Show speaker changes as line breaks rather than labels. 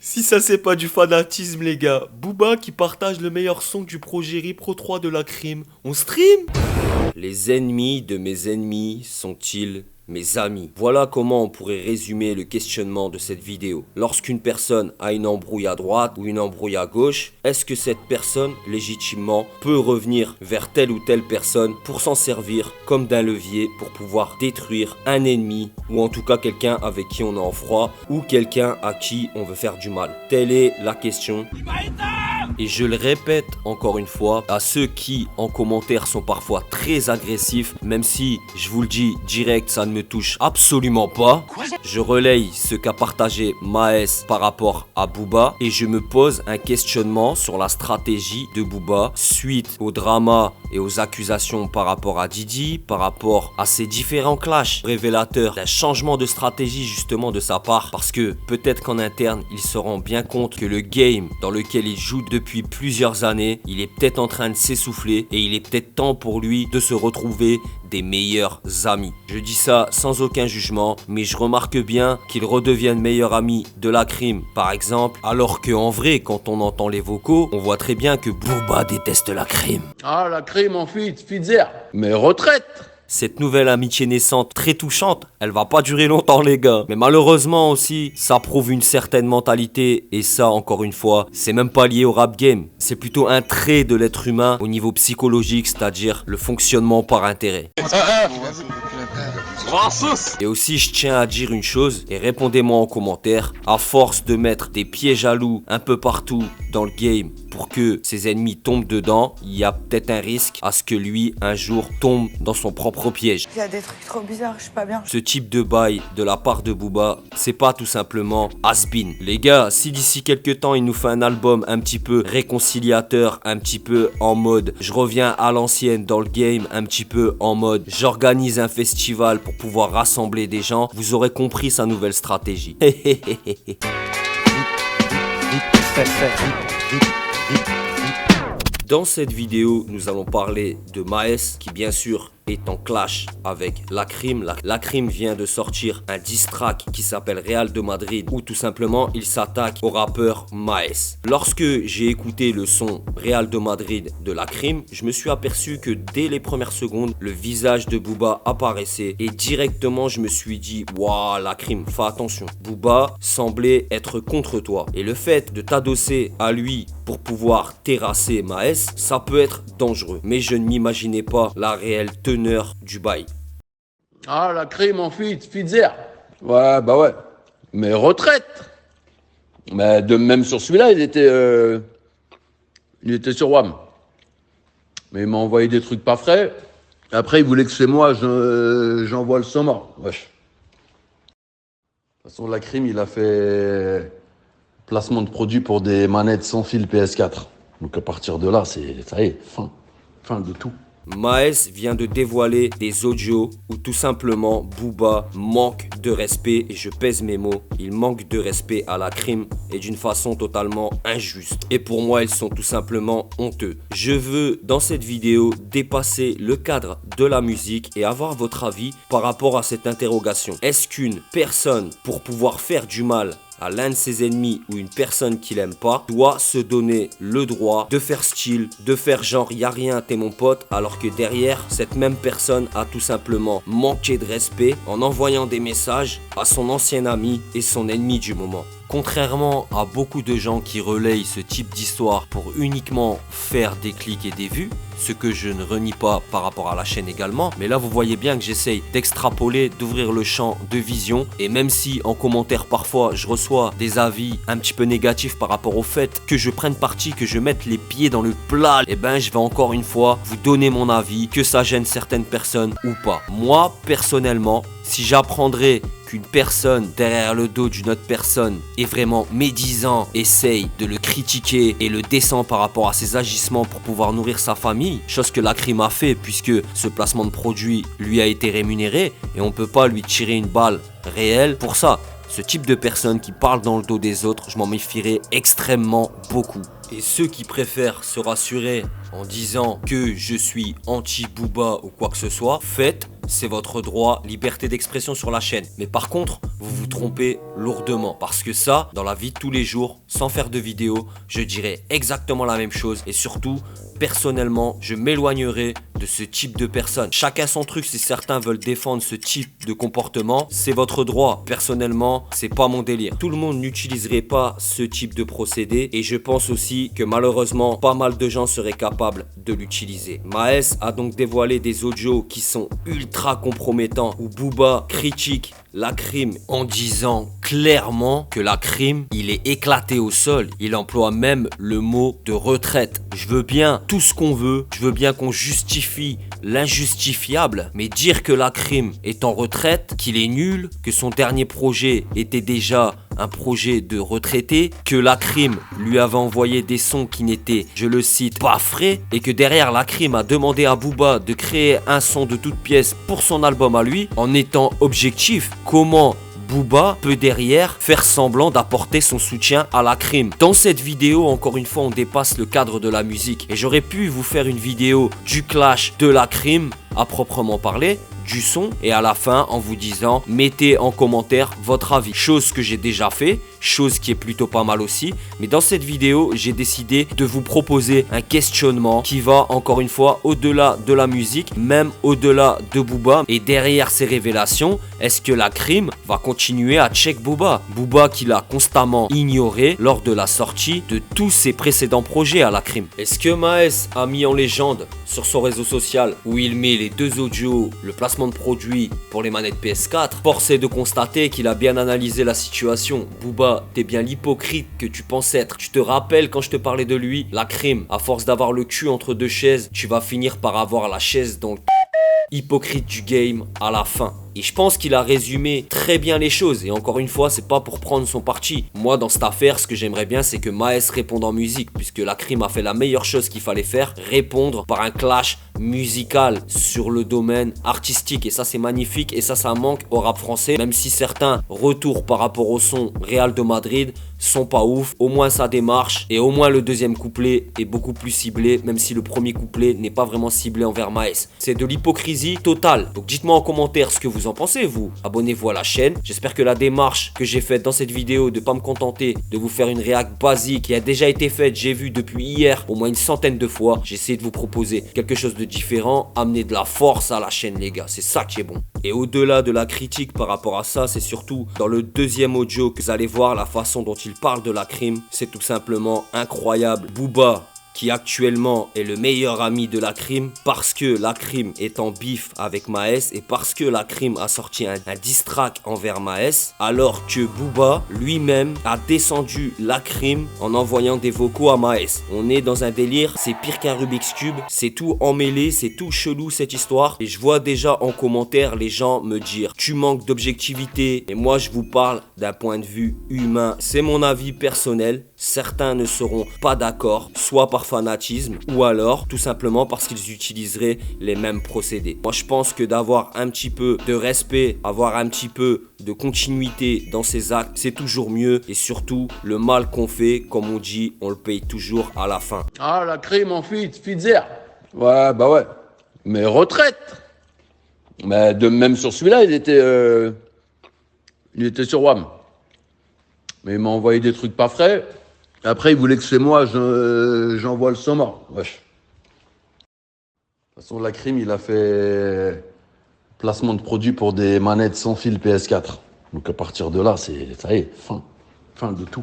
Si ça c'est pas du fanatisme les gars, Booba qui partage le meilleur son du projet Repro 3 de la crime, on stream? Les ennemis de mes ennemis sont-ils mes amis? Voilà comment on pourrait résumer le questionnement de cette vidéo. Lorsqu'une personne a une embrouille à droite ou une embrouille à gauche, est-ce que cette personne, légitimement, peut revenir vers telle ou telle personne pour s'en servir comme d'un levier pour pouvoir détruire un ennemi ou en tout cas quelqu'un avec qui on est en froid ou quelqu'un à qui on veut faire du mal? Telle est la question. Et je le répète encore une fois, à ceux qui en commentaire sont parfois très agressifs, même si je vous le dis direct, ça ne me touche absolument pas. Je relaye ce qu'a partagé Maes par rapport à Booba et je me pose un questionnement sur la stratégie de Booba suite au drama et aux accusations par rapport à Didi, par rapport à ces différents clashs révélateurs d'un changement de stratégie justement de sa part, parce que peut-être qu'en interne il se rend bien compte que le game dans lequel il joue depuis plusieurs années, il est peut-être en train de s'essouffler et il est peut-être temps pour lui de se retrouver des meilleurs amis. Je dis ça sans aucun jugement, mais je remarque bien qu'il redevienne meilleur ami de la crime par exemple, alors qu'en vrai quand on entend les vocaux, on voit très bien que Booba déteste la crime.
Ah, la crime en Fitzer, mais retraite.
Cette nouvelle amitié naissante, très touchante, elle va pas durer longtemps les gars. Mais malheureusement aussi, ça prouve une certaine mentalité. Et ça, encore une fois, c'est même pas lié au rap game. C'est plutôt un trait de l'être humain au niveau psychologique, c'est-à-dire le fonctionnement par intérêt. Et aussi, je tiens à dire une chose, et répondez-moi en commentaire. À force de mettre des pieds jaloux un peu partout dans le game pour que ses ennemis tombent dedans, il y a peut-être un risque à ce que lui, un jour, tombe dans son propre piège.
Il y a des trucs trop bizarres, je suis pas bien.
Ce type de bail de la part de Booba, c'est pas tout simplement has-been. Les gars, si d'ici quelques temps il nous fait un album un petit peu réconciliateur, un petit peu en mode je reviens à l'ancienne dans le game, un petit peu en mode j'organise un festival pour pouvoir rassembler des gens, vous aurez compris sa nouvelle stratégie. Dans cette vidéo, nous allons parler de Maes qui bien sûr est en clash avec La Crime. La Crime vient de sortir un diss track qui s'appelle Real de Madrid où tout simplement il s'attaque au rappeur Maes. Lorsque j'ai écouté le son Real de Madrid de La Crime, je me suis aperçu que dès les premières secondes, le visage de Booba apparaissait et directement je me suis dit waouh La Crime, fais attention. Booba semblait être contre toi et le fait de t'adosser à lui pour pouvoir terrasser Maes, ça peut être dangereux. Mais je ne m'imaginais pas la réelle teneur du bail.
Ah, la crime en Fitzer. Ouais, bah ouais. Mais retraite. Mais même sur celui-là, il était sur WAM. Mais il m'a envoyé des trucs pas frais. Après, il voulait que c'est moi, j'envoie le sommet. Wesh. De toute façon, la crime, il a fait placement de produit pour des manettes sans fil PS4. Donc à partir de là, ça y est, fin de tout.
Maes vient de dévoiler des audios où tout simplement Booba manque de respect, et je pèse mes mots, il manque de respect à La Crime et d'une façon totalement injuste. Et pour moi, ils sont tout simplement honteux. Je veux dans cette vidéo dépasser le cadre de la musique et avoir votre avis par rapport à cette interrogation. Est-ce qu'une personne, pour pouvoir faire du mal à l'un de ses ennemis ou une personne qu'il aime pas, doit se donner le droit de faire style, de faire genre y'a rien, t'es mon pote, alors que derrière, cette même personne a tout simplement manqué de respect en envoyant des messages à son ancien ami et son ennemi du moment. Contrairement à beaucoup de gens qui relayent ce type d'histoire pour uniquement faire des clics et des vues, ce que je ne renie pas par rapport à la chaîne également, mais là vous voyez bien que j'essaye d'extrapoler, d'ouvrir le champ de vision, et même si en commentaire parfois je reçois des avis un petit peu négatifs par rapport au fait que je prenne parti, que je mette les pieds dans le plat, et ben je vais encore une fois vous donner mon avis, que ça gêne certaines personnes ou pas. Moi personnellement, si j'apprendrais qu'une personne derrière le dos d'une autre personne est vraiment médisant, essaye de le critiquer et le descend par rapport à ses agissements pour pouvoir nourrir sa famille, chose que La Crime a fait puisque ce placement de produit lui a été rémunéré et on peut pas lui tirer une balle réelle pour ça. Ce type de personne qui parle dans le dos des autres, je m'en méfierais extrêmement beaucoup. Et ceux qui préfèrent se rassurer en disant que je suis anti-Booba ou quoi que ce soit, faites, c'est votre droit, liberté d'expression sur la chaîne. Mais par contre, vous vous trompez lourdement. Parce que ça, dans la vie de tous les jours, sans faire de vidéo, je dirais exactement la même chose. Et surtout, personnellement, je m'éloignerai de ce type de personnes. Chacun son truc, si certains veulent défendre ce type de comportement, c'est votre droit. Personnellement, c'est pas mon délire. Tout le monde n'utiliserait pas ce type de procédé et je pense aussi que malheureusement, pas mal de gens seraient capables de l'utiliser. Maes a donc dévoilé des audios qui sont ultra compromettants où Booba critique la crime en disant clairement que la crime, il est éclaté au sol. Il emploie même le mot de retraite. Je veux bien tout ce qu'on veut, je veux bien qu'on justifie l'injustifiable, mais dire que la crime est en retraite, qu'il est nul, que son dernier projet était déjà un projet de retraité, que la crime lui avait envoyé des sons qui n'étaient, je le cite, pas frais, et que derrière la crime a demandé à Booba de créer un son de toute pièce pour son album à lui, en étant objectif, comment Booba peut derrière faire semblant d'apporter son soutien à la crime. Dans cette vidéo, encore une fois, on dépasse le cadre de la musique. Et j'aurais pu vous faire une vidéo du clash de la crime à proprement parler, du son, et à la fin en vous disant mettez en commentaire votre avis. Chose que j'ai déjà fait, chose qui est plutôt pas mal aussi. Mais dans cette vidéo, j'ai décidé de vous proposer un questionnement qui va encore une fois au-delà de la musique, même au-delà de Booba. Et derrière ces révélations, est-ce que la crime va continuer à check Booba? Booba qui l'a constamment ignoré lors de la sortie de tous ses précédents projets à la crime. Est-ce que Maes a mis en légende sur son réseau social où il met les deux audios, le placement de produit pour les manettes PS4? Force est de constater qu'il a bien analysé la situation. Booba, t'es bien l'hypocrite que tu penses être. Tu te rappelles quand je te parlais de lui, la crime, à force d'avoir le cul entre deux chaises, tu vas finir par avoir la chaise dans le hypocrite du game à la fin. Et je pense qu'il a résumé très bien les choses. Et encore une fois, c'est pas pour prendre son parti. Moi, dans cette affaire, ce que j'aimerais bien, c'est que Maes réponde en musique. Puisque la crime a fait la meilleure chose qu'il fallait faire. Répondre par un clash musical sur le domaine artistique. Et ça, c'est magnifique. Et ça manque au rap français. Même si certains retours par rapport au son Real de Madrid sont pas ouf. Au moins, ça démarche. Et au moins, le deuxième couplet est beaucoup plus ciblé. Même si le premier couplet n'est pas vraiment ciblé envers Maes. C'est de l'hypocrisie totale. Donc, dites-moi en commentaire ce que vous en pensez, vous. Abonnez-vous à la chaîne. J'espère que la démarche que j'ai faite dans cette vidéo de pas me contenter de vous faire une réac basique qui a déjà été faite, j'ai vu depuis hier au moins une centaine de fois. J'ai essayé de vous proposer quelque chose de différent, amener de la force à la chaîne, les gars. C'est ça qui est bon. Et au-delà de la critique par rapport à ça, c'est surtout dans le deuxième audio que vous allez voir la façon dont il parle de la crime. C'est tout simplement incroyable. Booba, qui actuellement est le meilleur ami de la crime parce que la crime est en bif avec Maes et parce que la crime a sorti un diss track envers Maes, alors que Booba lui-même a descendu la crime en envoyant des vocaux à Maes. On est dans un délire, c'est pire qu'un Rubik's Cube, c'est tout emmêlé, c'est tout chelou cette histoire. Et je vois déjà en commentaire les gens me dire tu manques d'objectivité, et moi je vous parle d'un point de vue humain. C'est mon avis personnel, certains ne seront pas d'accord, soit par fanatisme ou alors tout simplement parce qu'ils utiliseraient les mêmes procédés. Moi je pense que d'avoir un petit peu de respect, avoir un petit peu de continuité dans ses actes, c'est toujours mieux. Et surtout, le mal qu'on fait, comme on dit, on le paye toujours à la fin.
Ah, la crime en Fitzer. Ouais, bah ouais. Mais retraite. Mais même sur celui-là, il était sur WAM. Mais il m'a envoyé des trucs pas frais. Après, il voulait que c'est moi, j'envoie le sommaire. Wesh. De toute façon, la crime, il a fait placement de produit pour des manettes sans fil PS4. Donc à partir de là, ça y est, fin de tout.